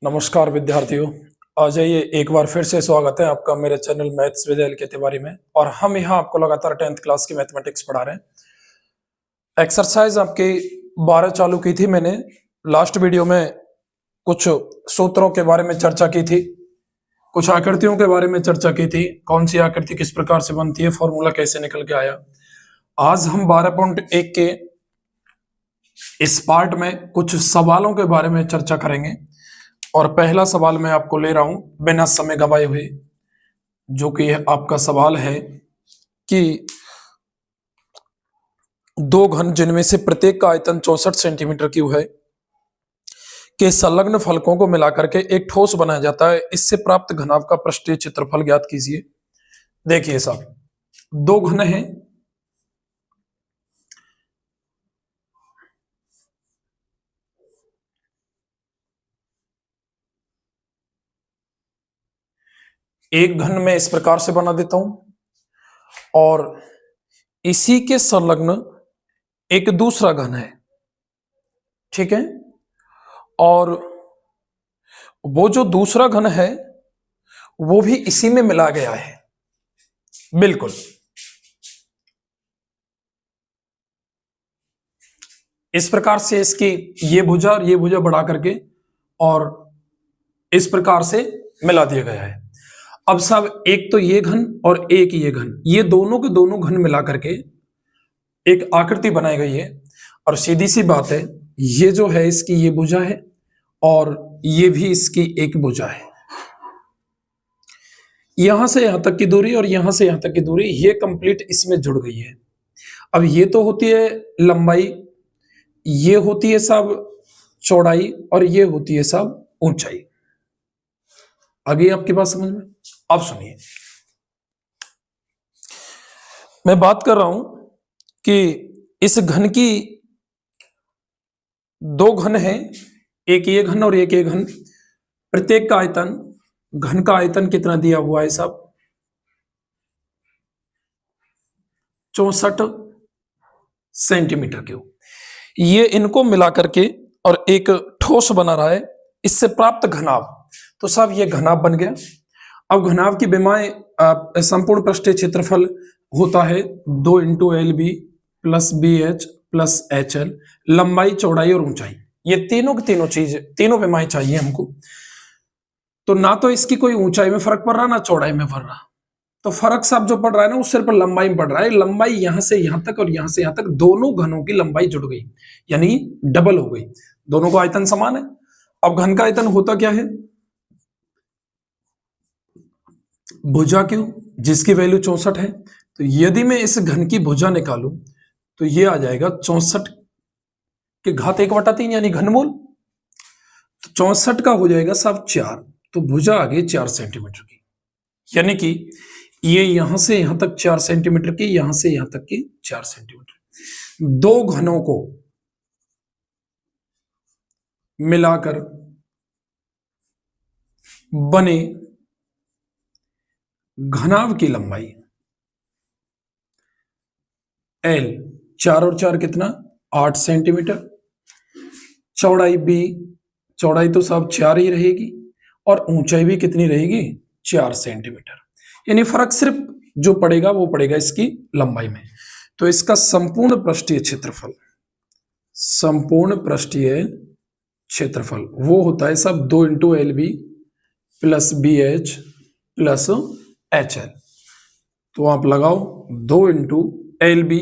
नमस्कार विद्यार्थियों। आ जाइए, एक बार फिर से स्वागत है आपका मेरे चैनल मैथ्स विद एल के तिवारी में। और हम यहाँ आपको लगातार 10th क्लास की मैथमेटिक्स पढ़ा रहे हैं। एक्सरसाइज आपकी 12 चालू की थी मैंने। लास्ट वीडियो में कुछ सूत्रों के बारे में चर्चा की थी, कुछ आकृतियों के बारे में चर्चा की थी, कौन सी आकृति किस प्रकार से बनती है, फॉर्मूला कैसे निकल के आया। आज हम 12.1 के इस पार्ट में कुछ सवालों के बारे में चर्चा करेंगे। और पहला सवाल मैं आपको ले रहा हूं बिना समय गवाए हुए, जो कि आपका सवाल है कि दो घन जिनमें से प्रत्येक का आयतन 64 सेंटीमीटर क्यूब है के संलग्न फलकों को मिलाकर के एक ठोस बनाया जाता है। इससे प्राप्त घनाभ का पृष्ठीय क्षेत्रफल ज्ञात कीजिए। देखिए साहब, दो घन हैं, एक घन में इस प्रकार से बना देता हूं और इसी के संलग्न एक दूसरा घन है, ठीक है। और वो जो दूसरा घन है वो भी इसी में मिला गया है, बिल्कुल। इस प्रकार से इसकी ये भुजा और ये भुजा बढ़ा करके और इस प्रकार से मिला दिया गया है। अब सब एक तो ये घन और एक ये घन, ये दोनों के दोनों घन मिला करके एक आकृति बनाई गई है। और सीधी सी बात है, ये जो है इसकी ये भुजा है और ये भी इसकी एक भुजा है। यहां से यहां तक की दूरी और यहां से यहां तक की दूरी ये कंप्लीट इसमें जुड़ गई है। अब ये तो होती है लंबाई, ये होती है सब चौड़ाई और ये होती है सब ऊंचाई। आगे आपकी बात समझ में? अब सुनिए, मैं बात कर रहा हूं कि इस घन की दो घन हैं, एक ये घन और एक ये घन। प्रत्येक का आयतन, घन का आयतन कितना दिया हुआ है साहब? 64 सेंटीमीटर क्यूब। ये इनको मिला करके और एक ठोस बना रहा है, इससे प्राप्त घनाभ। तो साहब ये घनाभ बन गया। अब घनाभ की विमाएं संपूर्ण पृष्ठीय क्षेत्रफल होता है 2 × LB plus BH plus HL, लंबाई चौड़ाई और ऊंचाई। ये तीनों की तीनों चीज, तीनों विमाएं चाहिए हमको। तो ना तो इसकी कोई ऊंचाई में फर्क पड़ रहा ना चौड़ाई में पड़ रहा, तो फर्क सब जो पड़ रहा है ना वो सिर्फ लंबाई में पड़ रहा है। लंबाई यहां से यहां तक और यहां से यहां तक दोनों घनों की लंबाई जुड़ गई, यानी डबल हो गई। दोनों का आयतन समान है। अब घन का आयतन होता क्या है? भुजा क्यों, जिसकी वैल्यू 64 है। तो यदि मैं इस घन की भुजा निकालूं तो ये आ जाएगा 64 के घात 1/3 यानी घनमूल। तो 64 का हो जाएगा सब 4, तो भुजा आ गई 4 सेंटीमीटर की, यानी कि ये यहां से यहां तक 4 सेंटीमीटर की, यहां से यहां तक की 4 सेंटीमीटर। दो घनों को मिलाकर बने घनाभ की लंबाई L, 4 और 4 कितना? 8 सेंटीमीटर। चौड़ाई B, चौड़ाई तो सब 4 ही रहेगी और ऊंचाई भी कितनी रहेगी? 4 सेंटीमीटर। यानी फर्क सिर्फ जो पड़ेगा वो पड़ेगा इसकी लंबाई में। तो इसका संपूर्ण पृष्ठीय क्षेत्रफल, संपूर्ण पृष्ठीय क्षेत्रफल वो होता है सब 2 × LB plus BH plus HL। तो आप लगाओ 2 × LB,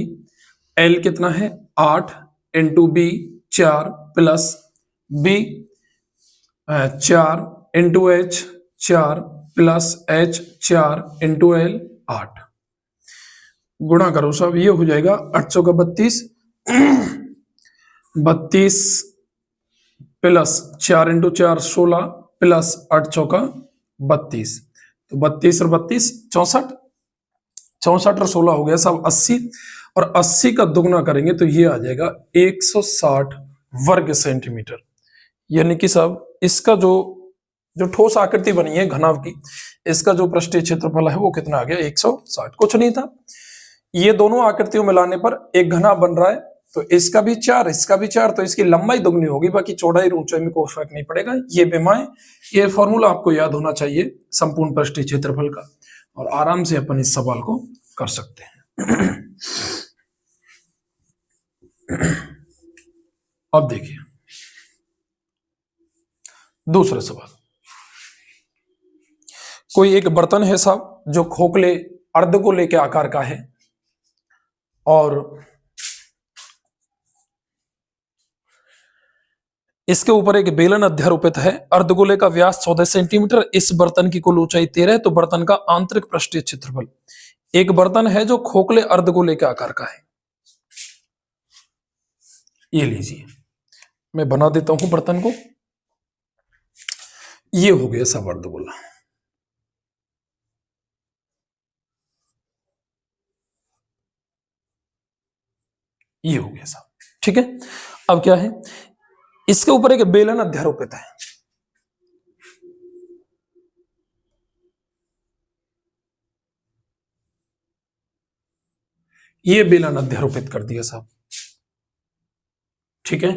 L कितना है? 8 × B 4 plus B 4 × H 4 plus H 4 × L 8। गुणा करो सब, ये हो जाएगा 8 का 32 32 प्लस 4 × 4 16 प्लस 8 का 32। तो 32 और 32 64, 64 और 16 हो गया सब 80, और 80 का दुगना करेंगे तो ये आ जाएगा 160 वर्ग सेंटीमीटर। यानी कि साहब इसका जो ठोस आकृति बनी है घनाभ की, इसका जो पृष्ठीय क्षेत्रफल है वो कितना आ गया? 160। कुछ नहीं था, ये दोनों आकृतियों मिलाने पर एक घनाभ बन रहा है तो इसका भी 4, इसका भी 4, तो इसकी लंबाई दुगनी होगी, बाकी चौड़ाई और ऊंचाई में कोई फर्क नहीं पड़ेगा। ये विमाएं, ये फॉर्मूला आपको याद होना चाहिए संपूर्ण पृष्ठीय क्षेत्रफल का, और आराम से अपन इस सवाल को कर सकते हैं। अब देखिए दूसरा सवाल। कोई एक बर्तन है साहब जो खोखले अर्धगोले के आकार का है, और इसके ऊपर एक बेलन अध्यारोपित है। अर्धगोले का व्यास 14 सेंटीमीटर, इस बर्तन की कुल ऊंचाई 13 है। तो बर्तन का आंतरिक पृष्ठीय क्षेत्रफल। एक बर्तन है जो खोखले अर्धगोले के आकार का है। ये लीजिए, मैं बना देता हूं बर्तन को। ये हो गया सब अर्धगोला। ये हो गया सब, ठीक है। अब क्या है, इसके ऊपर एक बेलन अध्यारोपित है। ये बेलन अध्यारोपित कर दिया साहब, ठीक है।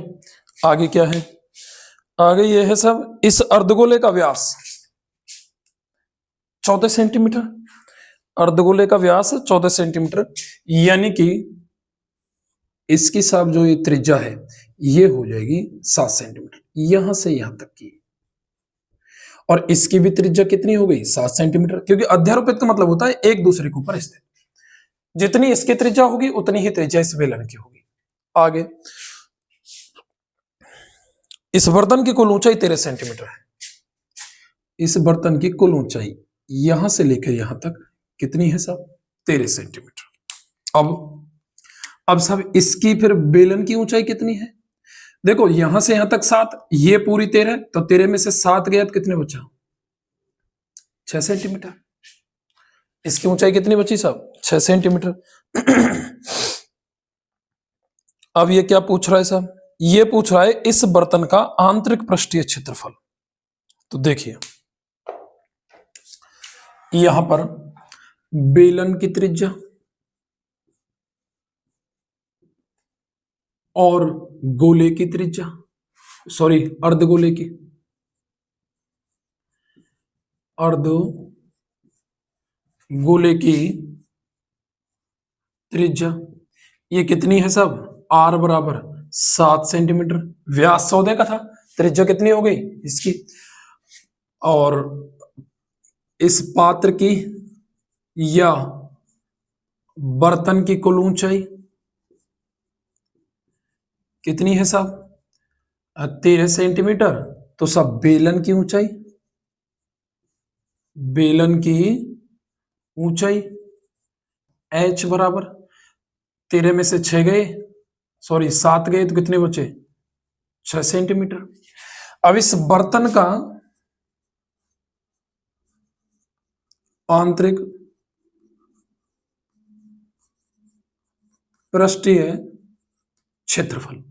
आगे क्या है, आगे ये है साहब, इस अर्धगोले का व्यास 14 सेंटीमीटर। अर्धगोले का व्यास 14 सेंटीमीटर, यानी कि इसकी साहब जो ये त्रिज्या है ये हो जाएगी 7 सेंटीमीटर, यहां से यहां तक की। और इसकी भी त्रिज्या कितनी हो गई, 7 सेंटीमीटर, क्योंकि अध्यारोपित का मतलब होता है एक दूसरे के ऊपर स्थित। जितनी इसकी त्रिज्या होगी उतनी ही त्रिज्या इस बेलन की होगी। आगे, इस बर्तन की कुल ऊंचाई 13 सेंटीमीटर है। इस बर्तन की कुल ऊंचाई यहां से लेकर यहां तक कितनी है साहब, 13 सेंटीमीटर। अब साहब इसकी फिर बेलन की ऊंचाई कितनी है, देखो यहां से यहां तक 7, ये पूरी 13, तो 13 में से 7 गया तो कितने बचा, 6 सेंटीमीटर। इसकी ऊंचाई कितनी बची साहब, 6 सेंटीमीटर। अब ये क्या पूछ रहा है साहब, ये पूछ रहा है इस बर्तन का आंतरिक पृष्ठीय क्षेत्रफल। तो देखिए यहां पर बेलन की त्रिज्या और गोले की त्रिज्या, सॉरी अर्धगोले की, अर्धगोले की त्रिज्या ये कितनी है साहब, r बराबर 7 सेंटीमीटर। व्यास 14 का था, त्रिज्या कितनी हो गई इसकी, और इस पात्र की या बर्तन की कुल ऊंचाई कितनी है साहब, 13 सेंटीमीटर। तो सब बेलन की ऊंचाई, बेलन की ऊंचाई h बराबर 13 में से 6 गए, सॉरी 7 गए तो कितने बचे, 6 सेंटीमीटर। अब इस बर्तन का आंतरिक पृष्ठीय क्षेत्रफल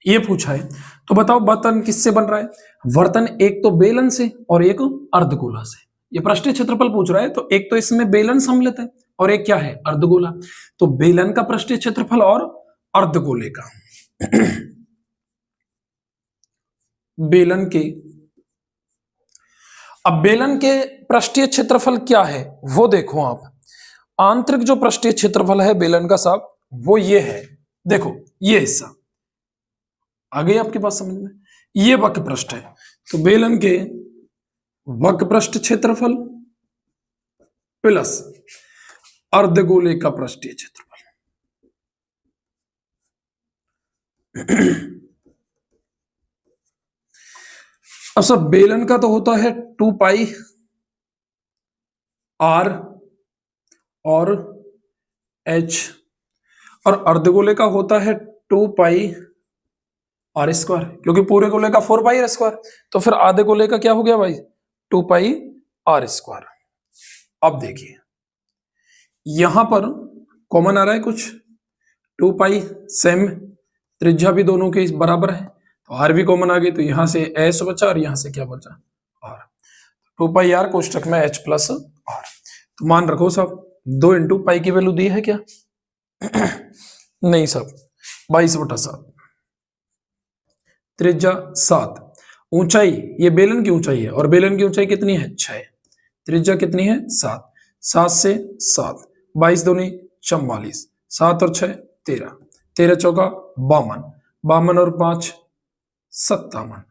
ये पूछा है। तो बताओ बर्तन किससे बन रहा है, बर्तन एक तो बेलन से और एक अर्धगोला से। ये पृष्ठीय क्षेत्रफल पूछ रहा है, तो एक तो इसमें बेलन सम्मिलित है और एक क्या है, अर्धगोला। तो बेलन का पृष्ठीय क्षेत्रफल और अर्धगोले का। बेलन के, अब बेलन के पृष्ठीय क्षेत्रफल क्या है वो देखो आप। आंतरिक जो पृष्ठीय क्षेत्रफल है बेलन का साहब वो ये है, देखो ये हिस्सा आ गई आपके पास समझ में, ये वक्र पृष्ठ है। तो बेलन के वक्र पृष्ठ क्षेत्रफल प्लस अर्धगोले का पृष्ठीय क्षेत्रफल। अब सब बेलन का तो होता है 2 पाई r और h, और अर्धगोले का होता है 2 पाई r स्क्वायर, क्योंकि पूरे गोले का 4 पाई r स्क्वायर। तो फिर आधे गोले का क्या हो गया भाई, 2 पाई r स्क्वायर। अब देखिए यहां पर कॉमन आ रहा है कुछ, 2 पाई सेम, त्रिज्या भी दोनों के बराबर है, तो r भी कॉमन आ गई, तो यहां से s बचा और यहां से क्या बचा, r। 2 पाई r कोष्टक में h प्लस r। तो मान रखो साहब 2 इंटू पाई की वैल्यू दी है क्या, नहीं साहब 22/7, त्रिज्या 7, ऊंचाई ये बेलन की ऊंचाई है और बेलन की ऊंचाई कितनी है 6, त्रिज्या कितनी है 7, 7 से 7, 22 दूनी 44, 7 और 6 13, 13 चौका 52, 52 और 5 57,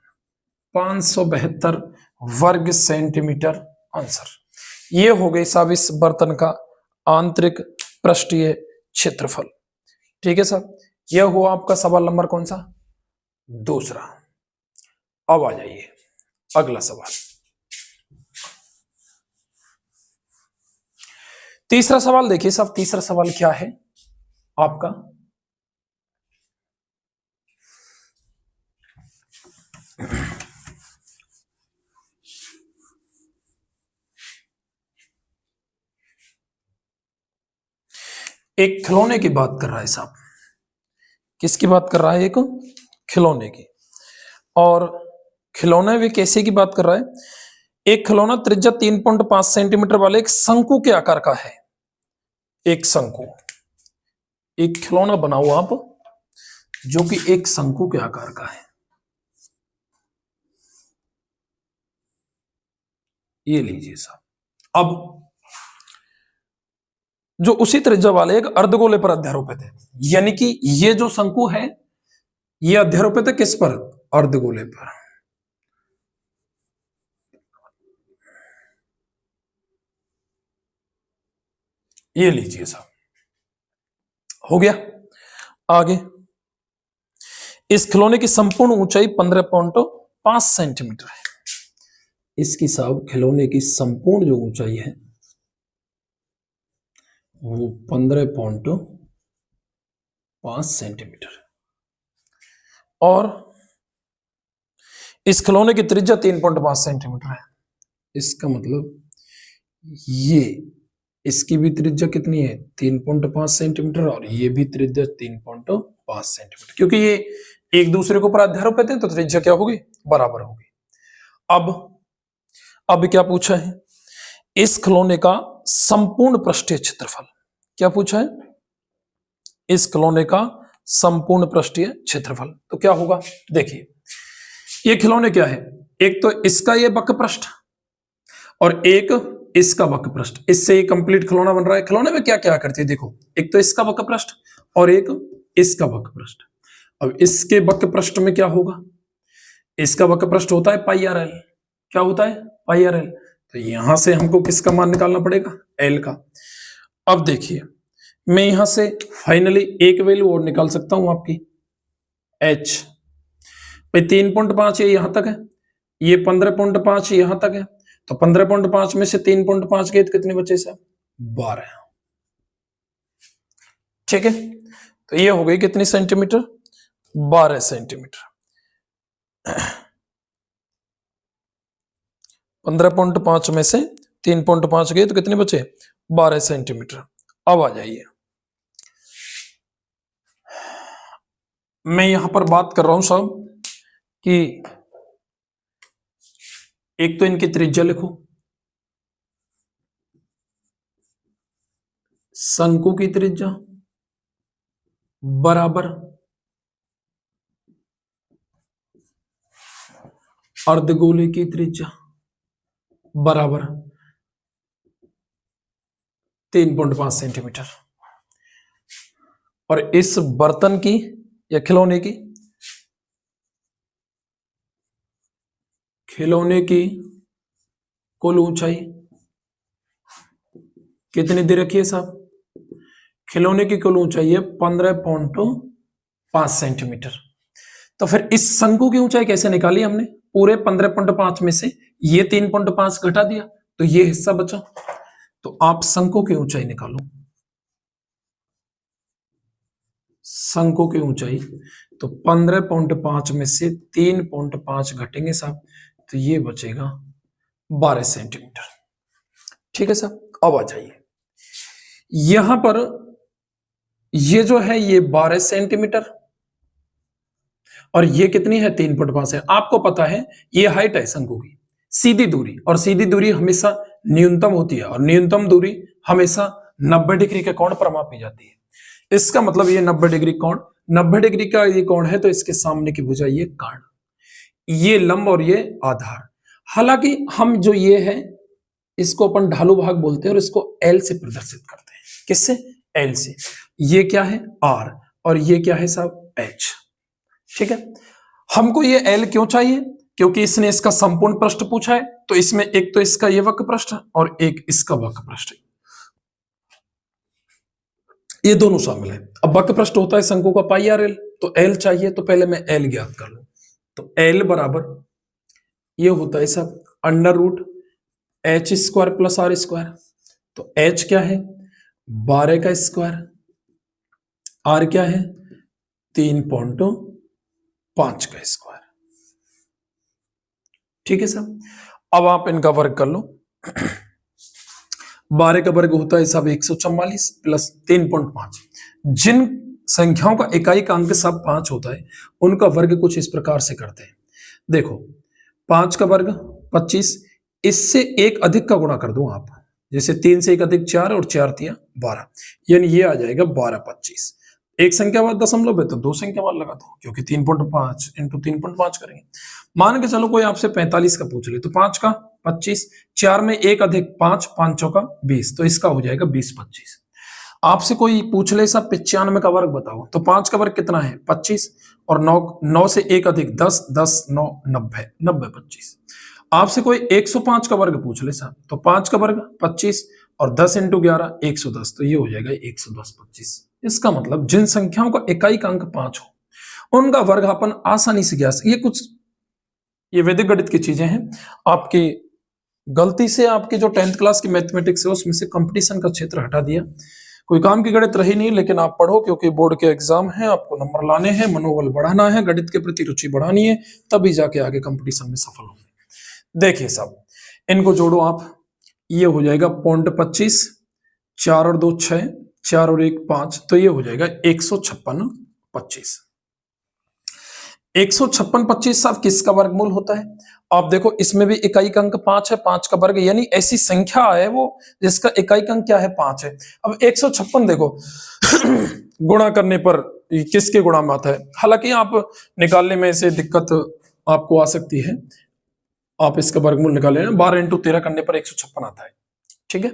572 वर्ग सेंटीमीटर आंसर। ये हो गई साहब इस बर्तन का आंतरिक पृष्ठीय क्षेत्रफल। ठीक है साहब, यह हुआ आपका सवाल नंबर कौन सा, दूसरा। अब आ जाइए अगला सवाल। तीसरा सवाल देखिए साहब, तीसरा सवाल क्या है आपका, एक खिलौने की बात कर रहा है साहब। किसकी बात कर रहा है, एक खिलौने की। और खिलौने भी कैसे की बात कर रहा है, एक खिलौना त्रिज्या 3.5 सेंटीमीटर वाले एक शंकु के आकार का है। एक शंकु, एक खिलौना बनाओ आप जो कि एक शंकु के आकार का है। ये लीजिए साहब। अब जो उसी त्रिज्या वाले एक अर्धगोले पर अध्यारोपित है, यानी कि ये जो शंकु है ये अध्यारोपित है किस पर, अर्धगोले पर। ये लीजिए साहब, हो गया। आगे, इस खिलौने की संपूर्ण ऊंचाई 15.5 सेंटीमीटर है। इसकी साहब खिलौने की संपूर्ण जो ऊंचाई है वो 15.5 सेंटीमीटर, और इस खिलौने की त्रिज्या 3.5 सेंटीमीटर है। इसका मतलब ये, इसकी भी त्रिज्या कितनी है 3.5 सेंटीमीटर, और ये भी त्रिज्या 3.5 सेंटीमीटर, क्योंकि ये एक दूसरे के ऊपर अध्यारोपित हैं तो त्रिज्या क्या होगी, बराबर होगी। अब क्या पूछा है, इस खिलौने का संपूर्ण पृष्ठीय क्षेत्रफल। क्या पूछा है, इस खिलौने का संपूर्ण पृष्ठीय क्षेत्रफल। तो क्या होगा, देखिए ये खिलौने क्या है, एक तो इसका ये वक्र पृष्ठ और एक इसका वक्र पृष्ठ, इससे ये कंप्लीट खिलौना बन रहा है। खिलौने में क्या क्या करती है देखो, एक तो इसका वक्र पृष्ठ और एक इसका वक्र पृष्ठ। अब इसके वक्र पृष्ठ में क्या होगा, इसका वक्र पृष्ठ होता है पाई आर एल। क्या होता है, पाई आर एल। तो यहां से हमको किसका मान निकालना पड़ेगा, एल का। अब देखिए मैं यहां से फाइनली एक वैल्यू और निकाल सकता हूं आपकी, एच। भाई 3.5 ये यहां तक है, ये 15.5 यहां तक है, तो 15.5 में से 3.5 गए तो कितने बचे साहब, 12। ठीक है, तो ये हो गई कितनी सेंटीमीटर, 12 सेंटीमीटर। 15.5 में से 3.5 गए तो कितने बचे, 12 सेंटीमीटर। अब आ जाइए, मैं यहां पर बात कर रहा हूं साहब कि एक तो इनकी त्रिज्या लिखो, शंकु की त्रिज्या बराबर अर्धगोले की त्रिज्या बराबर 3.5 सेंटीमीटर, और इस बर्तन की या खिलौने की कुल ऊंचाई कितनी दे रखी है साहब, खिलौने की कुल ऊंचाई है 15.5 सेंटीमीटर। तो फिर इस शंकु की ऊंचाई कैसे निकाली हमने, पूरे 15.5 में से ये 3.5 घटा दिया तो ये हिस्सा बचा। तो आप शंकु की ऊंचाई निकालो, शंकु की ऊंचाई, तो 15.5 में से 3.5 घटेंगे साहब, तो ये बचेगा 12 सेंटीमीटर। ठीक है साहब, अब आ जाइए यहां पर, ये जो है ये 12 सेंटीमीटर और ये कितनी है 3.5 है। आपको पता है ये हाइट है शंकु की, सीधी दूरी, और सीधी दूरी हमेशा न्यूनतम होती है, और न्यूनतम दूरी हमेशा 90 डिग्री के कोण पर मापी जाती है। इसका मतलब ये 90 डिग्री कोण 90 डिग्री का ये कोण है तो इसके सामने की भुजा ये कर्ण, ये लंब और ये आधार। हालांकि हम जो ये है इसको अपन ढालू भाग बोलते हैं और इसको एल से प्रदर्शित करते हैं। किससे? एल से। ये क्या है? आर, और ये क्या है साहब? एच। ठीक है, हमको ये एल क्यों चाहिए? क्योंकि इसने इसका संपूर्ण पृष्ठ पूछा है, तो इसमें एक तो इसका ये वक्र पृष्ठ और एक इसका वक्र पृष्ठ, ये दोनों शामिल है। अब वक्र पृष्ठ होता है शंकु का पाई आर एल, तो एल चाहिए, तो पहले मैं एल ज्ञात कर लूं। तो एल बराबर ये होता है सब under root H square plus R square. तो एच क्या है? 12 का स्क्वायर, आर क्या है? 3.5 का स्क्वायर। ठीक है साहब, अब आप इनका वर्ग कर लो। 12 का वर्ग होता है सब 144 प्लस 3.5। जिन संख्याओं का इकाई का अंक सब 5 होता है उनका वर्ग कुछ इस प्रकार से करते हैं। देखो 5 का वर्ग 25, इससे एक अधिक का गुणा कर दो आप, जैसे 3 से एक अधिक 4 और 4 तिया 12, यानी ये आ जाएगा 12 25। एक संख्या बाद दशमलव है तो दो संख्या बाद लगा दो, क्योंकि 3.5 इंटू 3.5 करेंगे। मान के चलो कोई आपसे 45 का पूछ ले, तो 5 का 25, 4 में एक अधिक 5, 5 चौका 20, तो इसका हो जाएगा 20 25। आपसे कोई पूछ ले सब 95 का वर्ग बताओ, तो 5 का वर्ग कितना है? 25, और 9 से एक अधिक 10, 10 9 90, 90 25। आपसे कोई 105 का वर्ग पूछ ले साहब, तो 5 का वर्ग 25 और 10 इंटू 11 110, तो ये हो जाएगा 110 25। इसका मतलब जिन संख्याओं का इकाई का अंक 5 हो उनका वर्ग अपन आसानी से ज्ञात। ये वैदिक गणित की चीजें हैं। आपकी गलती से आपकी जो 10th क्लास की मैथमेटिक्स है उसमें से कंपटीशन का क्षेत्र हटा दिया, कोई काम की गणित रही नहीं, लेकिन आप पढ़ो क्योंकि बोर्ड के एग्जाम है, आपको नंबर लाने हैं, मनोबल बढ़ाना है, गणित के प्रति रुचि बढ़ानी है, तभी जाके आगे कंपटीशन में सफल होंगे। देखिए साहब, इनको जोड़ो आप, ये हो जाएगा 0.25, 4 और 2 6, 4 और 1 5, तो ये हो जाएगा 156 25। 156 25 साहब किसका वर्गमूल होता है? आप देखो इसमें भी इकाई का अंक 5 है, 5 का वर्ग, यानी ऐसी संख्या है वो जिसका इकाई का अंक क्या है? 5 है। अब 156 देखो गुणा करने पर किसके गुणा में आता है? हालांकि आप निकालने में से दिक्कत आपको आ सकती है, आप इसका वर्गमूल निकाले, 12 इंटू 13 करने पर 156 आता है। ठीक है,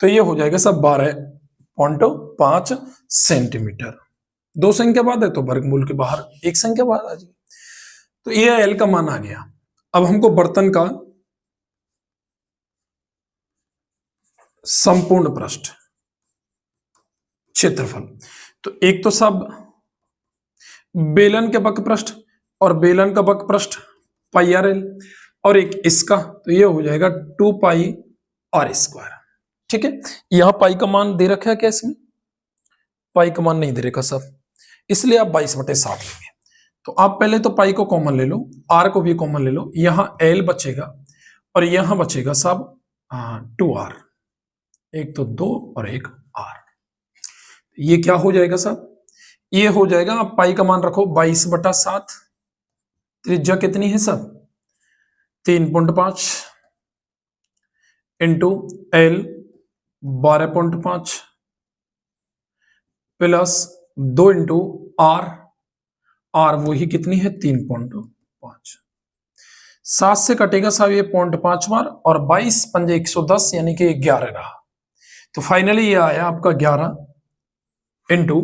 तो ये हो जाएगा सब 12.5 सेंटीमीटर। दो संख्या बाद है तो वर्गमूल के बाहर एक संख्या बाद आ जाएगी। तो ये एल का मान आ गया। अब हमको बर्तन का संपूर्ण पृष्ठ क्षेत्रफल, तो एक तो सब बेलन के वक्र पृष्ठ और बेलन का वक्र पृष्ठ पाई आर एल, और एक इसका, तो ये हो जाएगा 2 पाई आर स्क्वायर। ठीक है, यहां पाई का मान दे रखा है क्या? इसमें पाई का मान नहीं दे रखा सब, इसलिए आप 22/7 लेंगे। तो आप पहले तो पाई को कॉमन ले लो, आर को भी कॉमन ले लो, यहां एल बचेगा और यहां बचेगा सब 2r, एक तो 2 और एक r। ये क्या हो जाएगा साहब? ये हो जाएगा, आप पाई का मान रखो 22/7, त्रिज्या कितनी है सब? 3.5 into L 12.5 plus 2 into R, R वही कितनी है? 3.5। 7 से कटेगा साहब ये 0.5 बार, और 22 पंजे 110, यानी कि 11 रहा। तो फाइनली ये आया आपका 11 इंटू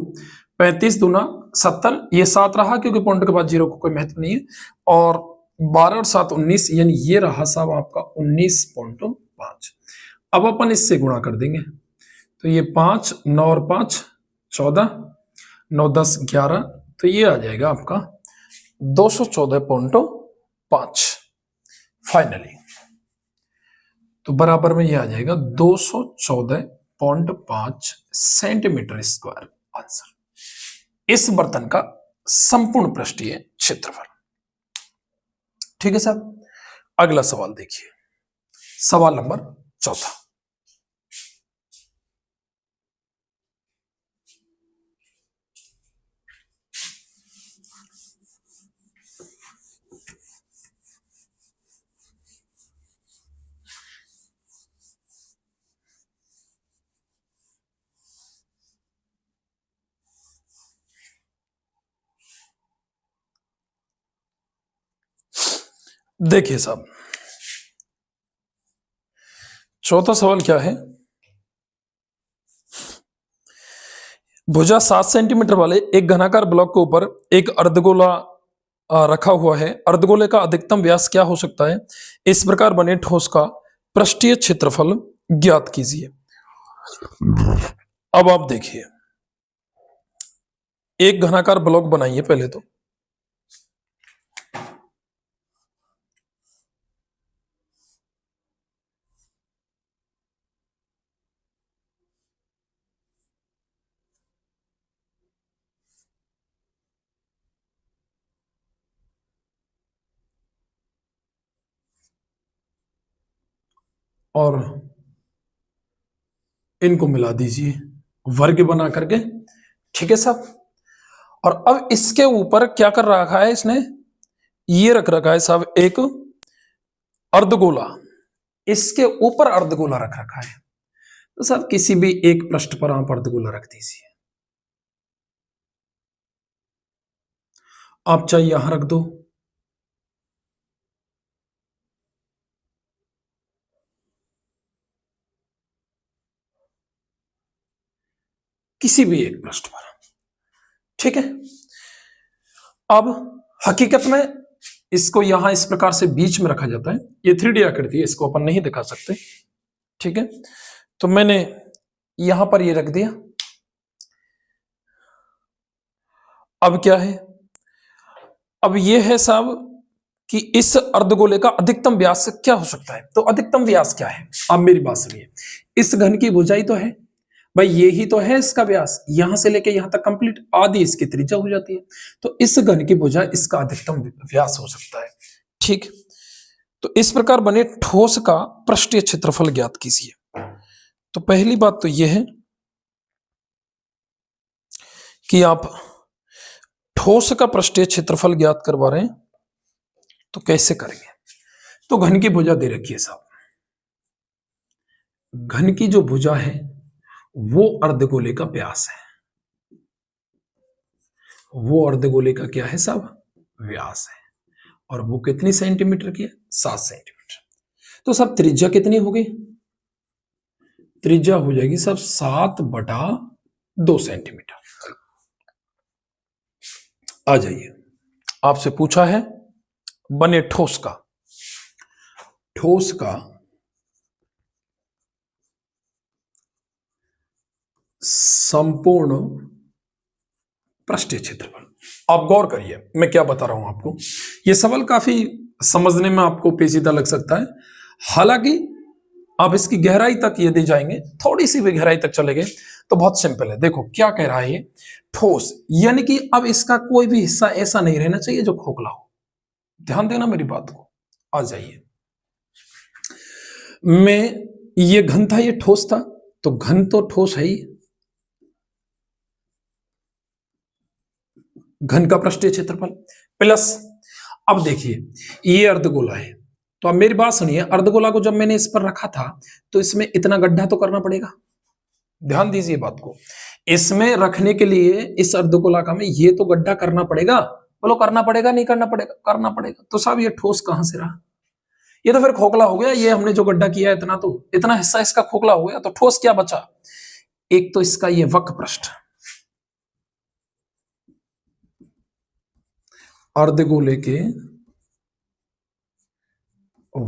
35 दूना 70, ये 7 रहा क्योंकि पॉइंट के बाद जीरो को कोई महत्व नहीं है, और 12 और 7 19, यानी ये रहा साहब आपका 19.5। अब अपन इससे गुणा कर देंगे, तो ये 5 9 और 5 14, 9 10 11, तो ये आ जाएगा आपका 214.5 फाइनली। तो बराबर में ये आ जाएगा 214.5 सेंटीमीटर स्क्वायर आंसर इस बर्तन का संपूर्ण पृष्ठीय क्षेत्रफल। ठीक है साहब, अगला सवाल देखिए, सवाल नंबर 4। देखिए साहब, चौथा सवाल क्या है? भुजा 7 सेंटीमीटर वाले एक घनाकार ब्लॉक के ऊपर एक अर्धगोला रखा हुआ है। अर्धगोले का अधिकतम व्यास क्या हो सकता है? इस प्रकार बने ठोस का पृष्ठीय क्षेत्रफल ज्ञात कीजिए। अब आप देखिए, एक घनाकार ब्लॉक बनाइए पहले तो। और इनको मिला दीजिए वर्ग बना करके, ठीक है साहब। और अब इसके ऊपर क्या कर रखा है इसने? ये रख रखा है साहब एक अर्धगोला, इसके ऊपर अर्धगोला रख रखा है। तो साहब किसी भी एक पृष्ठ पर आप अर्धगोला रख दीजिए। आप चाहे यहां रख दो, किसी भी एक पृष्ठ पर, ठीक है। अब हकीकत में इसको यहां इस प्रकार से बीच में रखा जाता है। ये 3D आकृति है, इसको अपन नहीं दिखा सकते, ठीक है। तो मैंने यहां पर ये रख दिया। अब क्या है? अब ये है साहब कि इस अर्धगोले का अधिकतम व्यास क्या हो सकता है। तो अधिकतम व्यास क्या है? अब मेरी बात सुनिए, इस घन की भुजाई तो है भाई, ये ही तो है इसका व्यास, यहां से लेके यहां तक कंप्लीट आधी इसकी त्रिज्या हो जाती है। तो इस घन की भुजा इसका अधिकतम व्यास हो सकता है, ठीक। तो इस प्रकार बने ठोस का पृष्ठीय क्षेत्रफल ज्ञात कीजिए। तो पहली बात तो यह है कि आप ठोस का पृष्ठीय क्षेत्रफल ज्ञात करवा रहे हैं, तो कैसे करेंगे? तो घन की भुजा दे रखी है साहब, घन की जो भुजा है वो अर्धगोले का व्यास है, वो अर्धगोले का क्या है साहब? व्यास है। और वो कितनी सेंटीमीटर की है? 7 सेंटीमीटर। तो साहब त्रिज्या कितनी होगी? त्रिज्या हो जाएगी साहब 7/2 सेंटीमीटर। आ जाइए, आपसे पूछा है बने ठोस का, ठोस का संपूर्ण पृष्ठीय क्षेत्रफल। आप गौर करिए मैं क्या बता रहा हूं आपको। यह सवाल काफी समझने में आपको पेचीदा लग सकता है, हालांकि आप इसकी गहराई तक यदि जाएंगे, थोड़ी सी भी गहराई तक चले गए तो बहुत सिंपल है। देखो क्या कह रहा है ये, ठोस यानी कि अब इसका कोई भी हिस्सा ऐसा नहीं रहना चाहिए जो खोखला हो। ध्यान देना मेरी बात को। आ जाइए, मैं ये घन था, ये ठोस था, तो घन तो ठोस है ही, घन का पृष्ठीय क्षेत्रफल प्लस, अब देखिए ये अर्धगोला है, तो अब मेरी बात सुनिए, अर्धगोला को जब मैंने इस पर रखा था तो इसमें इतना गड्ढा तो करना पड़ेगा। ध्यान दीजिए बात को, इसमें रखने के लिए इस अर्धगोलाका में ये तो गड्ढा करना पड़ेगा। बोलो करना पड़ेगा नहीं करना पड़ेगा? करना पड़ेगा। तो साहब ये ठोस कहां से रहा? ये तो फिर खोखला हो गया। ये हमने जो गड्ढा किया इतना, तो इतना हिस्सा इसका खोखला हो गया, तो ठोस क्या बचा? एक तो इसका ये वक्र पृष्ठ, अर्धगोले के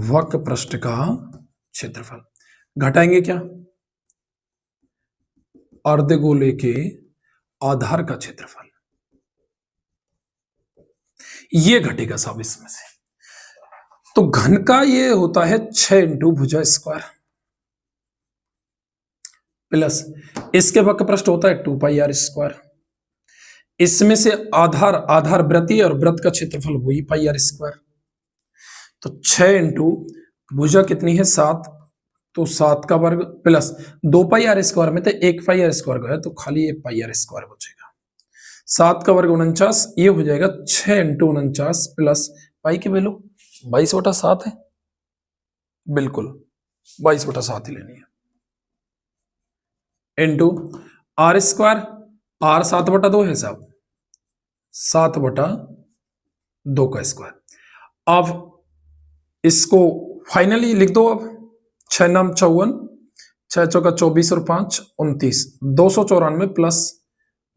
वक्र पृष्ठ का क्षेत्रफल। घटाएंगे क्या? अर्धगोले के आधार का क्षेत्रफल, ये घटेगा साहब इसमें से। तो घन का ये होता है 6 इंटू भुजा स्क्वायर, प्लस इसके वक्र पृष्ठ होता है 2πr²। इसमें से आधार, आधार वृत्तीय और वृत्त का क्षेत्रफल वही πr²। तो 6 इंटू भुजा कितनी है? 7, तो 7 का वर्ग प्लस 2πr² में तो 1πr² गया, तो खाली 1πr² बचेगा। 7 का वर्ग 49, ये हो जाएगा 6 इंटू 49 प्लस पाई की वैल्यू 22/7 है, बिल्कुल 22/7 ही लेनी है, इंटू r², r 7/2 है साहब, 7/2 का स्क्वायर। अब इसको फाइनली लिख दो अब। 6 नाम 54, 6 चौका 24 और 5 29, 294 प्लस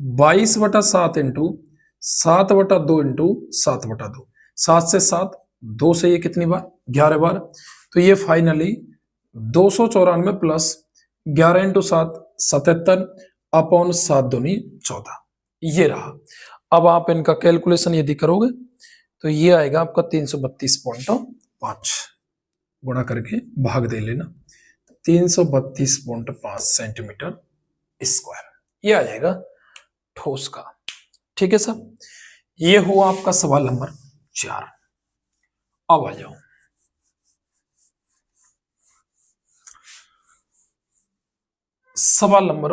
22/7 इंटू 7/2 इंटू 7/2, 7 से 7, 2 से ये कितनी बार 11 बार, तो ये फाइनली 294 प्लस 11 इंटू 7 77 अपॉन 7 दूनी 14, ये रहा। अब आप इनका कैलकुलेशन यदि करोगे तो ये आएगा आपका 332.5, गुणा करके भाग दे लेना, 332.5 सेंटीमीटर स्क्वायर, ये आ जाएगा ठोस का। ठीक है साहब, ये हुआ आपका सवाल नंबर 4। अब आ जाओ सवाल नंबर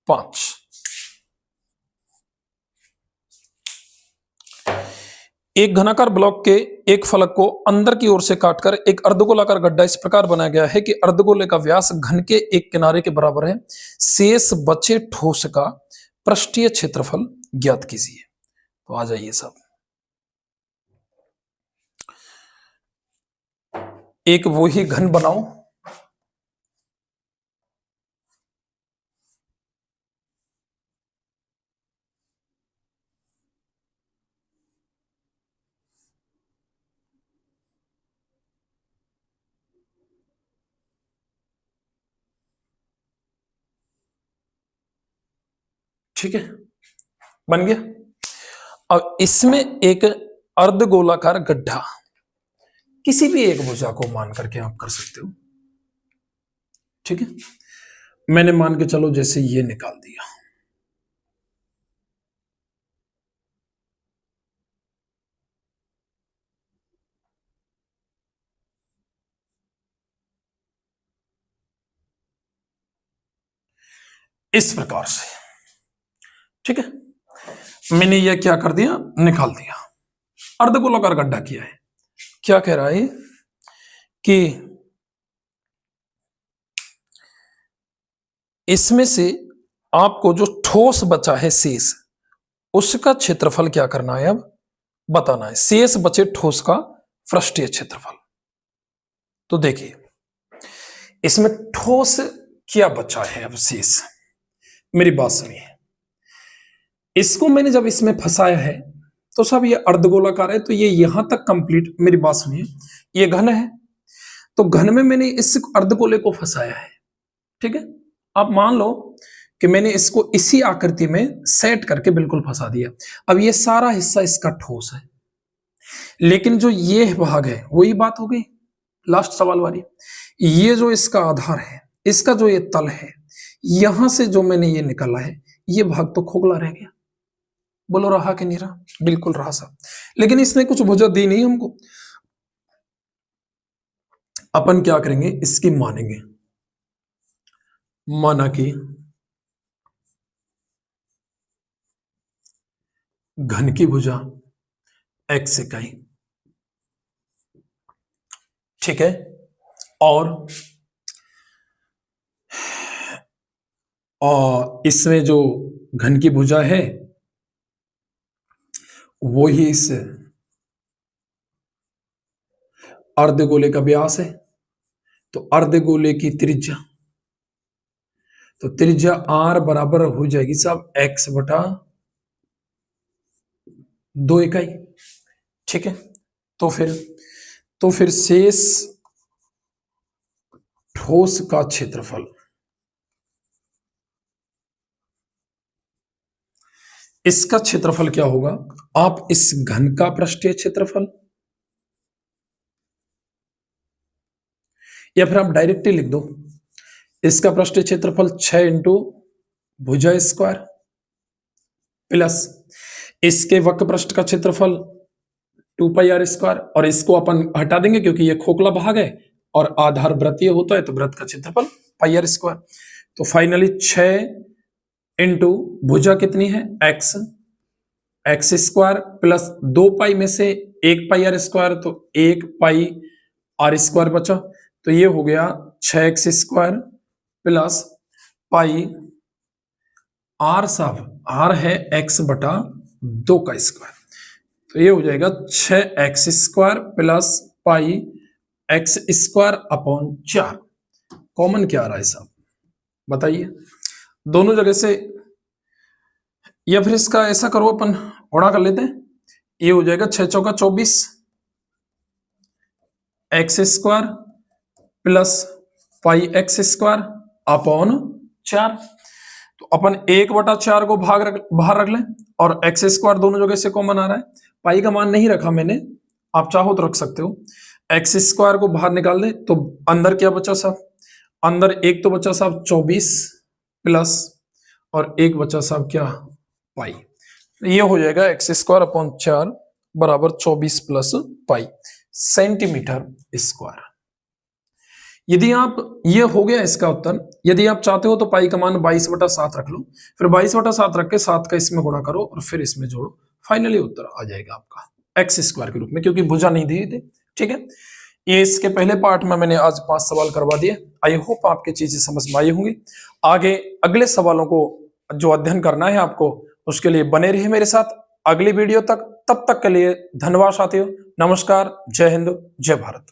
5। एक घनाकार ब्लॉक के एक फलक को अंदर की ओर से काटकर एक अर्धगोलाकार गड्ढा इस प्रकार बनाया गया है कि अर्धगोले का व्यास घन के एक किनारे के बराबर है। शेष बचे ठोस का पृष्ठीय क्षेत्रफल ज्ञात कीजिए। तो आ जाइए साहब, एक वो ही घन बनाओ, ठीक है, बन गया। अब इसमें एक अर्धगोलाकार गड्ढा किसी भी एक भुजा को मान करके आप कर सकते हो। ठीक है, मैंने मान के चलो जैसे ये निकाल दिया, इस प्रकार से। ठीक है, मैंने ये क्या कर दिया, निकाल दिया, अर्धगोलाकार गड्ढा किया है। क्या कह रहा है कि इसमें से आपको जो ठोस बचा है शेष, उसका क्षेत्रफल क्या करना है, अब बताना है। शेष बचे ठोस का पृष्ठीय क्षेत्रफल। तो देखिए इसमें ठोस क्या बचा है अब शेष, मेरी बात सुनिए। इसको मैंने जब इसमें फंसाया है तो सब ये अर्धगोलाकार है, तो ये यहां तक कंप्लीट, मेरी बात सुनिए, ये घन है, तो घन में मैंने इस अर्धगोले को फंसाया है। ठीक है, आप मान लो कि मैंने इसको इसी आकृति में सेट करके बिल्कुल फंसा दिया। अब ये सारा हिस्सा इसका ठोस है, लेकिन जो ये भाग है वही बात हो गई लास्ट सवाल वाली, ये जो इसका आधार है, इसका जो ये तल है, यहां से जो मैंने ये निकाला है, ये भाग तो खोखला रह गया। बोलो रहा कि नहीं रहा? बिल्कुल रहा साहब, लेकिन इसने कुछ भुजा दी नहीं हमको। अपन क्या करेंगे, इसकी मानेंगे, माना कि घन की भुजा x इकाई, ठीक है, और इसमें जो घन की भुजा है वो ही इस अर्धगोले का व्यास है, तो अर्धगोले की त्रिज्या, तो त्रिज्या r बराबर हो जाएगी साहब x बटा 2 इकाई। ठीक है, तो फिर शेष ठोस का क्षेत्रफल, इसका क्षेत्रफल क्या होगा, आप इस घन का पृष्ठीय क्षेत्रफल, या फिर आप डायरेक्टली लिख दो, इसका पृष्ठीय क्षेत्रफल 6 इंटू भुजा स्क्वायर प्लस इसके वक्र पृष्ठ का क्षेत्रफल 2πr स्क्वायर, और इसको अपन हटा देंगे क्योंकि ये खोखला भाग है और आधार वृत्तीय होता है, तो वृत्त का क्षेत्रफल πr स्क्वायर। तो फाइनली 6 इंटू भुजा कितनी है x स्क्वायर प्लस 2π में से 1πr स्क्वायर, तो 1πr स्क्वायर बचा, तो ये हो गया 6x square plus pi r, साहब r है x बटा 2 का स्क्वायर, तो ये हो जाएगा 6x square plus pi x square upon 4। Common क्या आ रहा है साहब बताइए, दोनों जगह से, या फिर इसका ऐसा करो अपन गुणा कर लेते हैं, ये हो जाएगा 6 चौका 24 x square plus pi x square upon 4। तो अपन 1/4 को बाहर रख लें और एक्स स्क्वायर दोनों जगह से कॉमन आ रहा है, पाई का मान नहीं रखा मैंने, आप चाहो तो रख सकते हो। एक्स स्क्वायर को बाहर निकाल दे तो अंदर क्या बचा साहब, अंदर एक तो बचा साहब 24 प्लस और एक बचा साहब क्या पाई, ये हो जाएगा एक्स स्क्वायर अपॉन 4 बराबर 24 प्लस पाई सेंटीमीटर स्क्वायर। यदि आप, ये हो गया इसका उत्तर। यदि आप चाहते हो तो पाई का मान 22/7 रख लो, फिर 22/7 रख के 7 का इसमें गुणा करो और फिर इसमें जोड़ो, फाइनली उत्तर आ जाएगा आपका एक्स स्क्वायर के रूप में, क्योंकि भुजा नहीं दी थी। ठीक है, ये इसके पहले पार्ट में मैंने आज 5 सवाल करवा दिए। आई होप आपकी चीजें समझ में आई होंगी। आगे अगले सवालों को जो अध्ययन करना है आपको, उसके लिए बने रहिए मेरे साथ अगली वीडियो तक। तब तक के लिए धन्यवाद साथियों, नमस्कार, जय हिंद, जय भारत।